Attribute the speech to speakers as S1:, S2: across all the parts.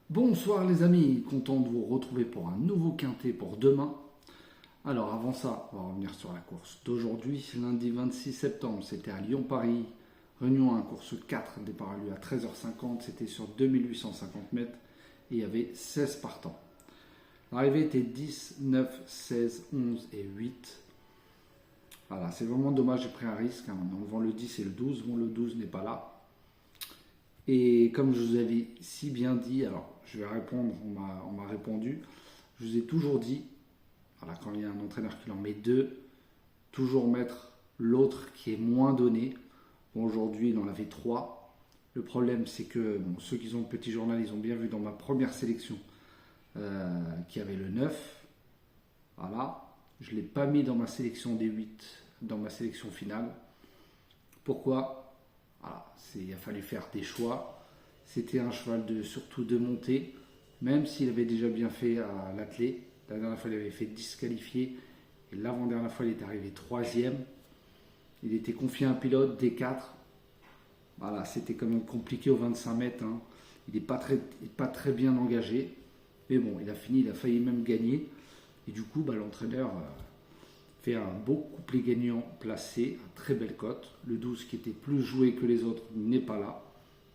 S1: Bonsoir les amis, content de vous retrouver pour un nouveau quintet pour demain. Alors avant ça, on va revenir sur la course d'aujourd'hui, lundi 26 septembre, c'était à Lyon-Paris, Réunion 1, course 4, départ à lui à 13h50, c'était sur 2850 mètres et il y avait 16 partants. L'arrivée était 10, 9, 16, 11 et 8. Voilà, c'est vraiment dommage, j'ai pris un risque, on vend le 10 et le 12, bon le 12 n'est pas là. Et comme je vous avais si bien dit, alors je vais répondre, on m'a répondu, je vous ai toujours dit, voilà, quand il y a un entraîneur qui en met deux, toujours mettre l'autre qui est moins donné. Bon, aujourd'hui, il en avait trois. Le problème, c'est que ceux qui ont le petit journal, ils ont bien vu dans ma première sélection qu'il y avait le 9. Voilà. Je ne l'ai pas mis dans ma sélection des 8, dans ma sélection finale. Pourquoi? Voilà, il a fallu faire des choix. C'était un cheval surtout de montée, même s'il avait déjà bien fait à l'attelé. La dernière fois, il avait fait disqualifié. Et l'avant-dernière fois, il est arrivé troisième. Il était confié à un pilote, D4. Voilà, c'était quand même compliqué aux 25 mètres. Hein. Il n'est pas très bien engagé. Mais bon, il a fini, il a failli même gagner. Et du coup, l'entraîneur fait un beau couplet gagnant placé, à très belle cote. Le 12 qui était plus joué que les autres n'est pas là.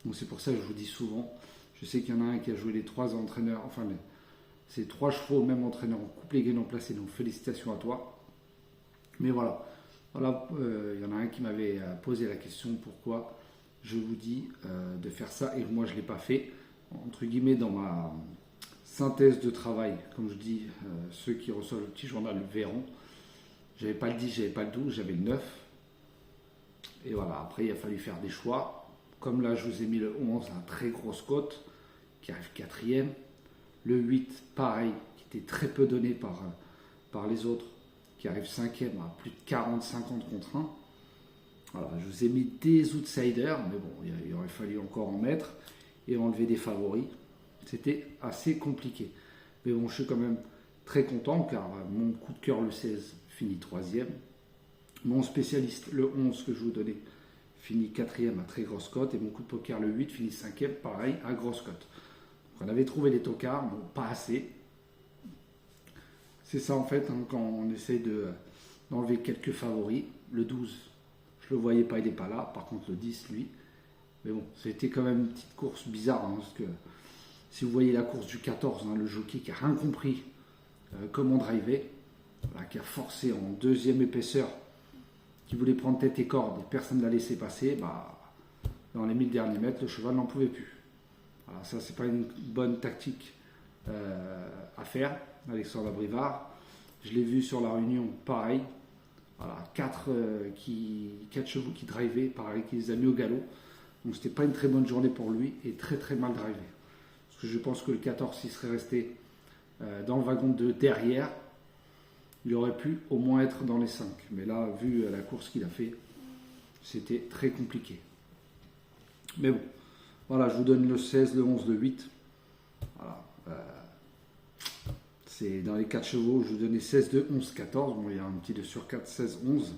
S1: Donc c'est pour ça que je vous dis souvent, je sais qu'il y en a un qui a joué les trois entraîneurs, enfin c'est trois chevaux, même entraîneur en couplet gagnant placé, donc félicitations à toi. Mais voilà, il y en a un qui m'avait posé la question pourquoi je vous dis de faire ça et moi je ne l'ai pas fait. Entre guillemets, dans ma synthèse de travail, comme je dis, ceux qui reçoivent le petit journal le verront. J'avais pas le 10, j'avais pas le 12, j'avais le 9. Et voilà, après il a fallu faire des choix. Comme là, je vous ai mis le 11, un très grosse cote, qui arrive quatrième. Le 8, pareil, qui était très peu donné par les autres, qui arrive cinquième à plus de 40-50 contre 1. Voilà, je vous ai mis des outsiders, mais bon, il aurait fallu encore en mettre et enlever des favoris. C'était assez compliqué. Mais bon, je suis quand même très content car mon coup de cœur, le 16, finit troisième. Mon spécialiste, le 11 que je vous donnais, finit quatrième à très grosse cote. Et mon coup de poker, le 8, finit cinquième, pareil, à grosse cote. On avait trouvé les tocards, bon, pas assez. C'est ça en fait, hein, quand on essaie d'enlever quelques favoris. Le 12, je le voyais pas, il n'est pas là. Par contre, le 10, lui. Mais bon, c'était quand même une petite course bizarre. Hein, parce que si vous voyez la course du 14, hein, le jockey qui n'a rien compris comment driver, voilà, qui a forcé en deuxième épaisseur, qui voulait prendre tête et corde et personne ne l'a laissé passer, dans les 1000 derniers mètres, le cheval n'en pouvait plus. Voilà, ça, c'est pas une bonne tactique à faire, Alexandre Abrivard. Je l'ai vu sur la Réunion, pareil. Voilà, 4 chevaux qui drivaient, pareil, qui les a mis au galop. Donc c'était pas une très bonne journée pour lui et très très mal drivé. Parce que je pense que le 14, s'il serait resté dans le wagon de derrière, il aurait pu au moins être dans les 5. Mais là, vu la course qu'il a fait, c'était très compliqué. Mais bon, voilà, je vous donne le 16, le 11, le 8. Voilà. C'est dans les 4 chevaux, je vous donnais 16, 2, 11, 14. Bon, il y a un petit 2 sur 4, 16, 11.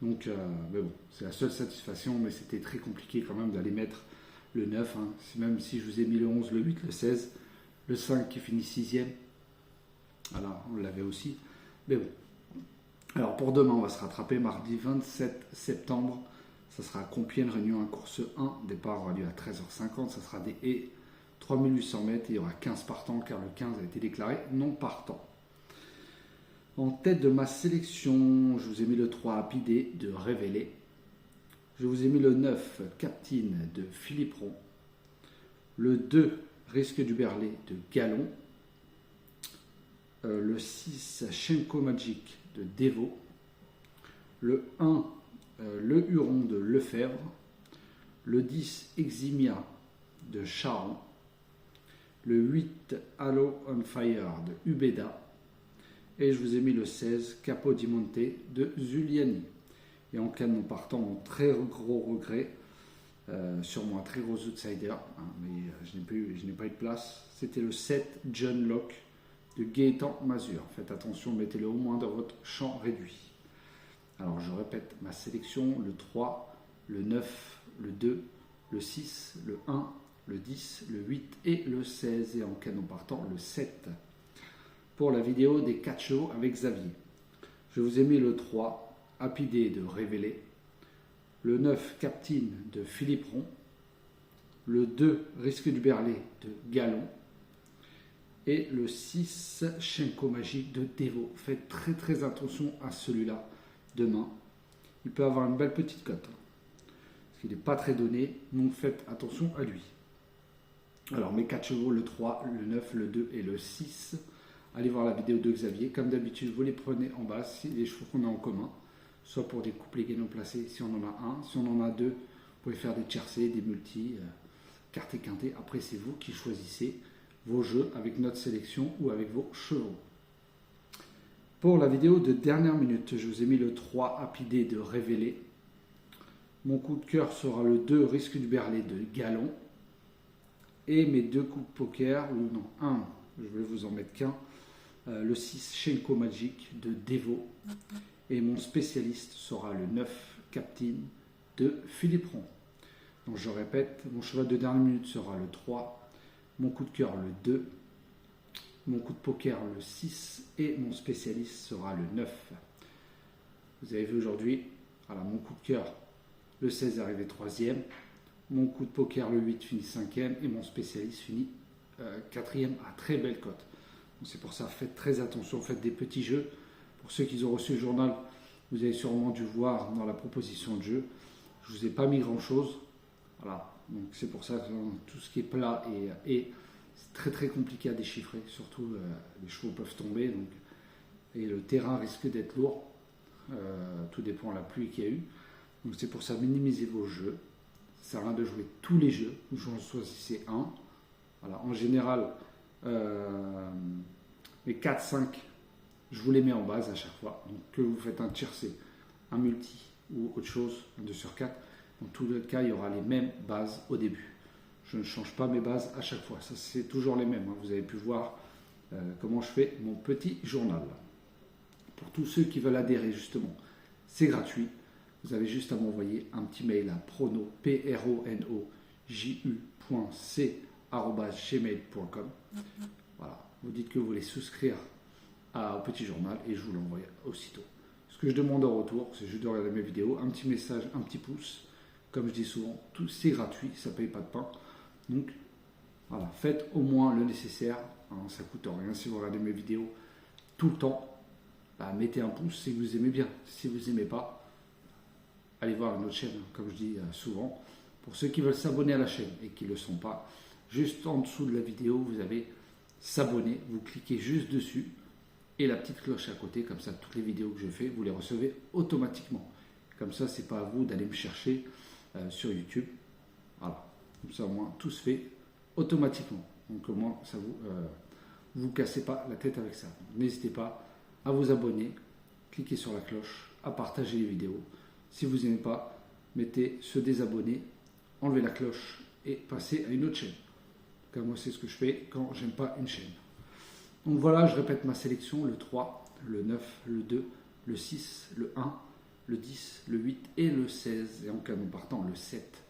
S1: Donc, mais bon, c'est la seule satisfaction, mais c'était très compliqué quand même d'aller mettre le 9. Hein. Même si je vous ai mis le 11, le 8, le 16, le 5 qui finit 6e. Voilà, on l'avait aussi. Mais bon. Alors pour demain, on va se rattraper mardi 27 septembre. Ça sera à Compiègne, Réunion 1, course 1. Départ aura lieu à 13h50. Ça sera des haies 3800 mètres. Et il y aura 15 partants car le 15 a été déclaré non partant. En tête de ma sélection, je vous ai mis le 3 Apidé de Révélé. Je vous ai mis le 9 Captine de Philippe Ron. Le 2 Risque du Berlay de Galon. Le 6 Shenko Magic de Devo. Le 1 Le Huron de Lefebvre. Le 10 Eximia de Charon. Le 8 Halo on Fire de Ubeda. Et je vous ai mis le 16 Capodimonte de Zuliani. Et en cas de non partant, mon très gros regret, sûrement un très gros outsider, hein, mais je n'ai pas eu de place, c'était le 7 John Locke de Gaëtan Mazur. Faites attention, mettez-le au moins dans votre champ réduit. Alors je répète ma sélection, le 3, le 9, le 2, le 6, le 1, le 10, le 8 et le 16. Et en canon partant, le 7. Pour la vidéo des 4 chevaux avec Xavier. Je vous ai mis le 3, Happy Day de Révélé, le 9, Captain de Philippe Ron, le 2, Risque du Berlay de Galon, et le 6, Shenko Magique de Devo. Faites très attention à celui-là demain. Il peut avoir une belle petite cote, parce qu'il n'est pas très donné, donc faites attention à lui. Alors mes 4 chevaux, le 3, le 9, le 2 et le 6. Allez voir la vidéo de Xavier. Comme d'habitude, vous les prenez en bas, si les chevaux qu'on a en commun, soit pour des couplets gagnants placés, si on en a un. Si on en a deux, vous pouvez faire des tiercés, des multis, carte et quintet. Après, c'est vous qui choisissez vos jeux avec notre sélection ou avec vos chevaux. Pour la vidéo de dernière minute, je vous ai mis le 3, Happy Day de Révélé. Mon coup de cœur sera le 2, Risque du Berlay de Galon. Et mes 2 coups de poker, ou non, un, je vais vous en mettre qu'un. Le 6, Shenko Magic de Devo. Et mon spécialiste sera le 9, Captain de Philippe Ron. Donc je répète, mon cheval de dernière minute sera le 3, mon coup de cœur le 2, mon coup de poker le 6 et mon spécialiste sera le 9. Vous avez vu aujourd'hui, voilà, mon coup de cœur le 16 est arrivé 3e, mon coup de poker le 8 finit 5e et mon spécialiste finit 4e à très belle cote. C'est pour ça, faites très attention, faites des petits jeux. Pour ceux qui ont reçu le journal, vous avez sûrement dû voir dans la proposition de jeu. Je ne vous ai pas mis grand chose. Voilà, donc c'est pour ça que tout ce qui est plat et c'est très compliqué à déchiffrer. Surtout, les chevaux peuvent tomber. Donc, et le terrain risque d'être lourd. Tout dépend de la pluie qu'il y a eu. Donc c'est pour ça, minimisez vos jeux. Ça sert à rien de jouer tous les jeux. Vous en choisissez un. Voilà, en général, les 4-5, je vous les mets en base à chaque fois. Donc que vous faites un tiercé, un multi ou autre chose, un 2 sur 4, dans tous les cas, il y aura les mêmes bases au début. Je ne change pas mes bases à chaque fois. Ça, c'est toujours les mêmes. Vous avez pu voir comment je fais mon petit journal. Pour tous ceux qui veulent adhérer, justement, c'est gratuit. Vous avez juste à m'envoyer un petit mail à prono, pronoju.c@gmail.com. Voilà. Vous dites que vous voulez souscrire au petit journal et je vous l'envoie aussitôt. Ce que je demande en retour, c'est juste de regarder mes vidéos, un petit message, un petit pouce. Comme je dis souvent, tout c'est gratuit, ça ne paye pas de pain. Donc voilà, faites au moins le nécessaire. Ça ne coûte rien si vous regardez mes vidéos tout le temps. Mettez un pouce si vous aimez bien. Si vous n'aimez pas, allez voir une autre chaîne, comme je dis souvent. Pour ceux qui veulent s'abonner à la chaîne et qui ne le sont pas, juste en dessous de la vidéo, vous avez s'abonner. Vous cliquez juste dessus et la petite cloche à côté, comme ça, toutes les vidéos que je fais, vous les recevez automatiquement. Comme ça, c'est pas à vous d'aller me chercher sur YouTube. Voilà. Comme ça, au moins, tout se fait automatiquement. Donc, au moins, ça vous cassez pas la tête avec ça. N'hésitez pas à vous abonner, cliquez sur la cloche, à partager les vidéos. Si vous n'aimez pas, mettez se désabonner, enlevez la cloche et passez à une autre chaîne. Comme moi, c'est ce que je fais quand j'aime pas une chaîne. Donc voilà, je répète ma sélection, le 3, le 9, le 2, le 6, le 1, le 10, le 8 et le 16. Et en canon partant, le 7.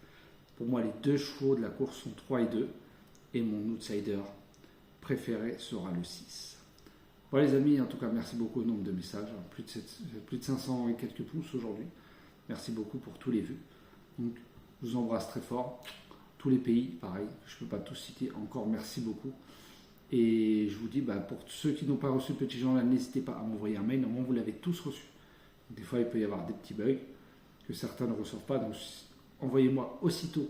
S1: Pour moi, les 2 chevaux de la course sont 3 et 2. Et mon outsider préféré sera le 6. Voilà les amis, en tout cas, merci beaucoup au nombre de messages. Plus de 500 et quelques pouces aujourd'hui. Merci beaucoup pour tous les vues. Donc, je vous embrasse très fort. Tous les pays, pareil, je ne peux pas tous citer. Encore merci beaucoup. Et je vous dis, pour ceux qui n'ont pas reçu le petit journal, n'hésitez pas à m'envoyer un mail. Normalement, vous l'avez tous reçu. Des fois, il peut y avoir des petits bugs que certains ne reçoivent pas. Donc, envoyez-moi aussitôt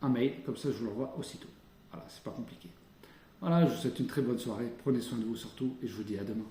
S1: un mail. Comme ça, je vous l'envoie aussitôt. Voilà, c'est pas compliqué. Voilà, je vous souhaite une très bonne soirée. Prenez soin de vous surtout. Et je vous dis à demain.